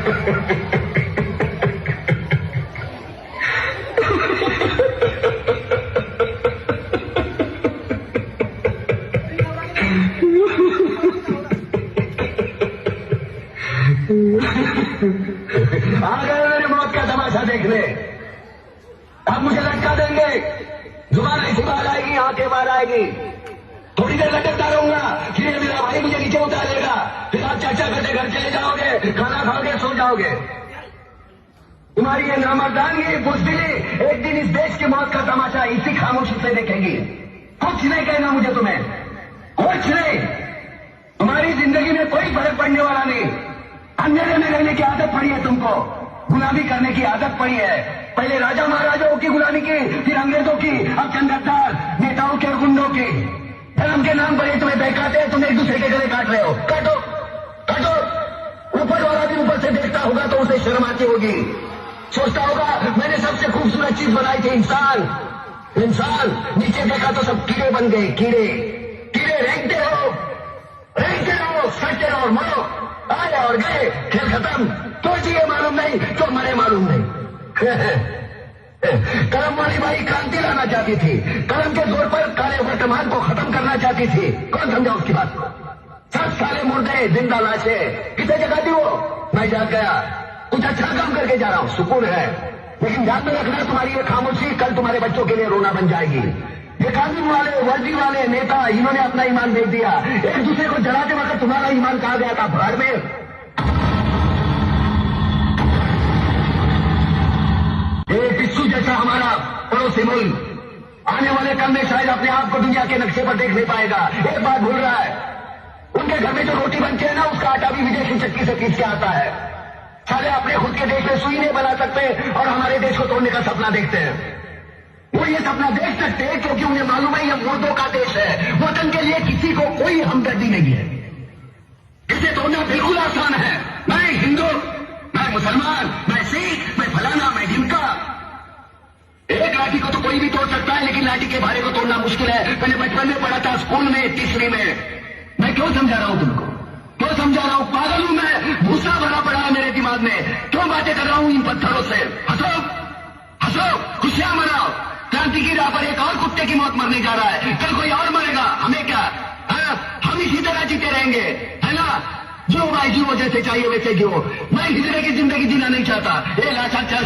आ गए मेरी मौत का तमाशा देखने। अब मुझे लटका देंगे, जुबान ऐसी बाहर आएगी, आंखें बाहर आएगी। थोड़ी देर लटकता रहूंगा, फिर मेरा भाई मुझे नीचे उतारेगा, फिर आप चर्चा करते घर चले जाओगे, खाना खाओगे, सो जाओगे। तुम्हारी ये नामर्दानगी, बुज़दिली एक दिन इस देश की मौत का तमाशा इसी खामोशी से देखेगी। कुछ नहीं कहना मुझे तुम्हें, कुछ नहीं। तुम्हारी जिंदगी में कोई फर्क पड़ने वाला नहीं। अंधेरे में रहने की आदत पड़ी है तुमको, गुलामी करने की आदत पड़ी है। पहले राजा महाराजाओं की गुलामी की, फिर अंग्रेजों की, अब चंद्रदार नेताओं के और गुंडों की। धर्म के नाम पर ये तुम्हें बहकाते हैं, तुम एक दूसरे के गले काट रहे हो। काटो काटो। ऊपर वाला भी ऊपर से देखता होगा तो उसे शर्म आती होगी, सोचता होगा मैंने सबसे खूबसूरत चीज बनाई थी, इंसान। इंसान नीचे देखा तो सब कीड़े बन गए, कीड़े कीड़े। रेंगते रहो, सटते रहो, मरो। आए और गए, खेल खत्म। तो जिए मालूम नहीं, तो मरे मालूम नहीं। कलम वाली बाई क्रांति लाना चाहती थी, कलम के जोर पर काले वर्तमान को खत्म करना चाहती थी। कौन समझा उसकी बात को? सब साले मुर्दे, जिंदा लाशें। किसे जगा दी वो? मैं जाग गया, कुछ अच्छा काम करके जा रहा हूं, सुकून है। लेकिन ध्यान में रखना, तुम्हारी ये खामोशी कल तुम्हारे बच्चों के लिए रोना बन जाएगी। ये कानून वाले, वर्दी वाले नेता, इन्होंने अपना ईमान बेच दिया। एक दूसरे को जलाते वक्त तुम्हारा ईमान कहा गया था, भाड़ में। ये पिस्सू जैसा हमारा पड़ोसी मुल्क आने वाले कल में शायद अपने आप को दुनिया के नक्शे पर देख नहीं पाएगा। एक बात भूल रहा है, उनके घर में जो रोटी बनती है ना, उसका आटा भी विदेशी चक्की से पीस के आता है। साले अपने खुद के देश में सुई नहीं बना सकते और हमारे देश को तोड़ने का सपना देखते हैं। वो ये सपना देख सकते हैं क्योंकि उन्हें मालूम है ये मुर्दों का देश है। वतन के लिए किसी को कोई हमदर्दी नहीं है। इसे तोड़ना बिल्कुल आसान है। मैं हिंदू, मैं मुसलमान, मैं सिख, मैं फलाना, मैं ढिमका। एक लाठी को तो कोई भी तोड़ सकता है, लेकिन लाठी के भारे को तोड़ना मुश्किल है। मैंने बचपन में पढ़ा था, स्कूल में, तीसरी में। मैं क्यों समझा रहा हूं तुमको? क्यों समझा रहा हूं? पागल हूं मैं? भूसा भरा पड़ा है मेरे दिमाग में। क्यों बातें कर रहा हूं इन पत्थरों से? हंसो हंसो, खुशियां मनाओ। क्रांति की राह पर एक और कुत्ते की मौत मरने जा रहा है, कल कोई और मरेगा। हमें क्या? हम इसी तरह जीते रहेंगे, है ना? जो भाई जियो, जैसे चाहिए वैसे जियो। मैं हिजड़े की जिंदगी जीना नहीं चाहता। ए लाचा चल।